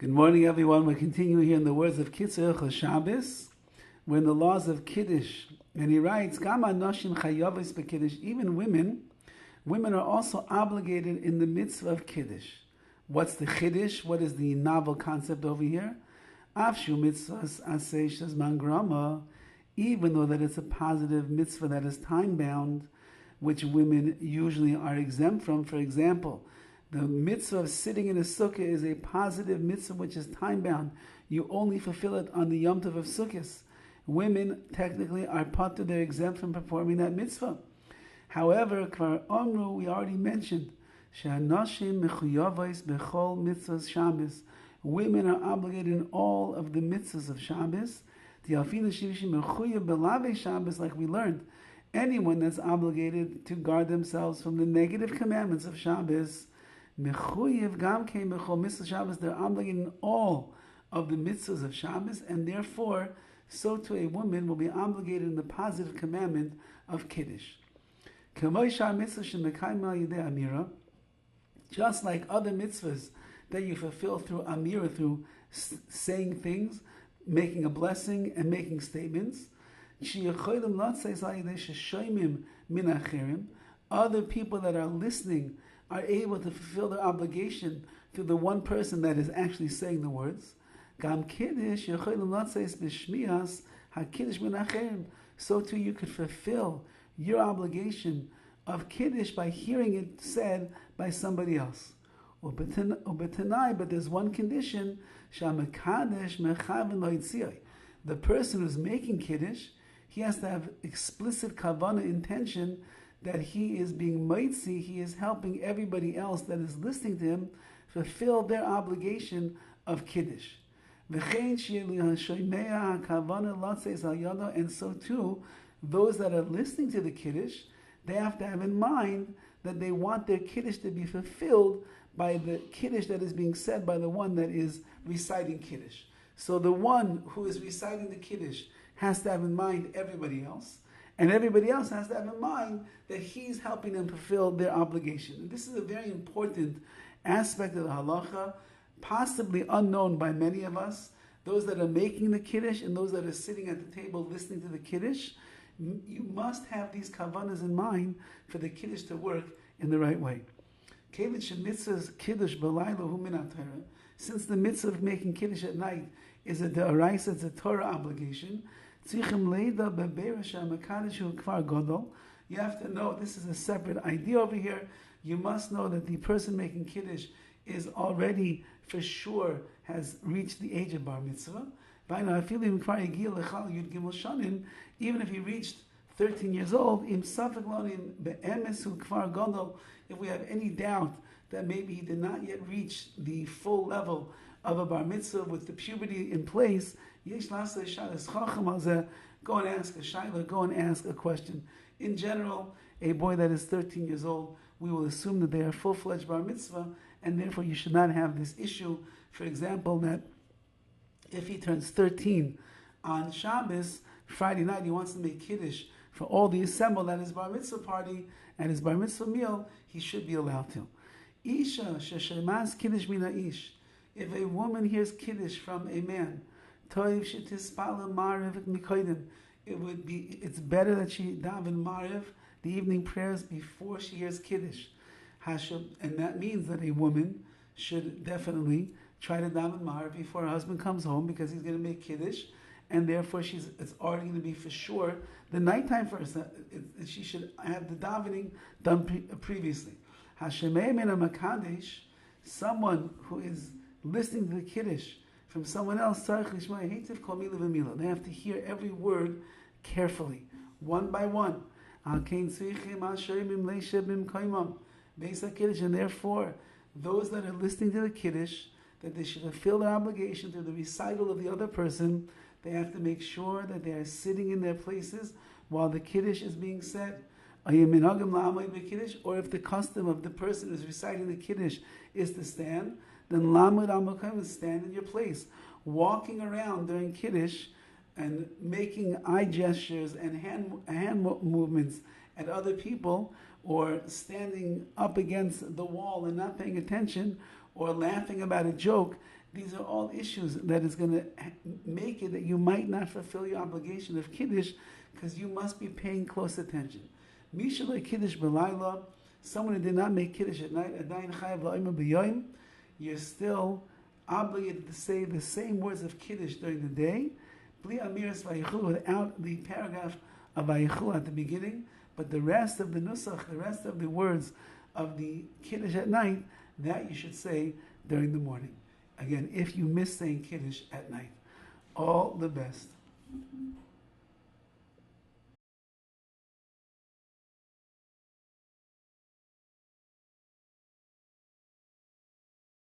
Good morning, everyone. We're continuing here in the words of KITZUR, HILCHOS, SHABBOS. We're in the laws of Kiddush. And he writes, Gama noshim chayavis beKiddush. Even women are also obligated in the mitzvah of Kiddush. What's the Kiddush? What is the novel concept over here? Afshu mitzvahs aseh shazman grama. Even though that it's a positive mitzvah that is time-bound, which women usually are exempt from. For example, the mitzvah of sitting in a sukkah is a positive mitzvah which is time-bound. You only fulfill it on the Yom Tov of Sukkot. Women technically are patur, they're exempt from performing that mitzvah. However, kvar omru, we already mentioned, she'anashim mechuyavos bechol mitzvahs Shabbos. Women are obligated in all of the mitzvahs of Shabbos. The alfina shivishim mechuyav belave Shabbos, like we learned. Anyone that's obligated to guard themselves from the negative commandments of Shabbos, mechuyav gam kein bechol mitzvahs Shabbos, they're obligated in all of the mitzvahs of Shabbos, and therefore, so too a woman will be obligated in the positive commandment of Kiddush. Just like other mitzvahs that you fulfill through amira, through saying things, making a blessing and making statements. Other people that are listening are able to fulfill their obligation through the one person that is actually saying the words. So too you could fulfill your obligation of Kiddush by hearing it said by somebody else. But there's one condition. The person who's making Kiddush, he has to have explicit kavanah, intention, that he is being mitzi, he is helping everybody else that is listening to him fulfill their obligation of Kiddush. And so too, those that are listening to the Kiddush, they have to have in mind that they want their Kiddush to be fulfilled by the Kiddush that is being said by the one that is reciting Kiddush. So the one who is reciting the Kiddush has to have in mind everybody else, and everybody else has to have in mind that he's helping them fulfill their obligation. And this is a very important aspect of the halacha, possibly unknown by many of us, those that are making the Kiddush and those that are sitting at the table listening to the Kiddush. You must have these kavanas in mind for the Kiddush to work in the right way. Since the mitzvah of making Kiddush at night is a de'oraisa, it's a Torah obligation, you have to know this is a separate idea over here. You must know that the person making Kiddush is already, for sure, has reached the age of bar mitzvah. Even if he reached 13 years old, if we have any doubt that maybe he did not yet reach the full level of a bar mitzvah with the puberty in place, go and ask a shayla, go and ask a question. In general, a boy that is 13 years old, we will assume that they are full-fledged bar mitzvah, and therefore you should not have this issue. For example, that if he turns 13 on Shabbos, Friday night, he wants to make Kiddush for all the assembled at his bar mitzvah party and his bar mitzvah meal, he should be allowed to. Isha sheshemas Kiddush mina ish. If a woman hears Kiddush from a man, toiv shetispala mariv mikodim, it's better that she daven mariv, the evening prayers, before she hears Kiddush. And that means that a woman should definitely try to daven mariv before her husband comes home, because he's going to make Kiddush, and therefore it's already going to be for sure the nighttime for her. She should have the davening done previously. Hashemei min HaMakadesh, someone who is listening to the Kiddush from someone else, they have to hear every word carefully, one by one. And therefore, those that are listening to the Kiddush, that they should fulfill their obligation through the recital of the other person, they have to make sure that they are sitting in their places while the Kiddush is being said. Or if the custom of the person who is reciting the Kiddush is to stand, then Lamud Amakim is stand in your place. Walking around during Kiddush and making eye gestures and hand movements at other people, or standing up against the wall and not paying attention, or laughing about a joke, These are all issues that is going to make it that you might not fulfill your obligation of Kiddush because you must be paying close attention. Mishalei Kiddush b'layla, someone who did not make Kiddush at night, adayin chayav la'omer b'yoyim, you're still obligated to say the same words of Kiddush during the day, bli amiras vayichul, without the paragraph of vayichul at the beginning, but the rest of the nusach, the rest of the words of the Kiddush at night, that you should say during the morning. Again, if you miss saying Kiddush at night. All the best.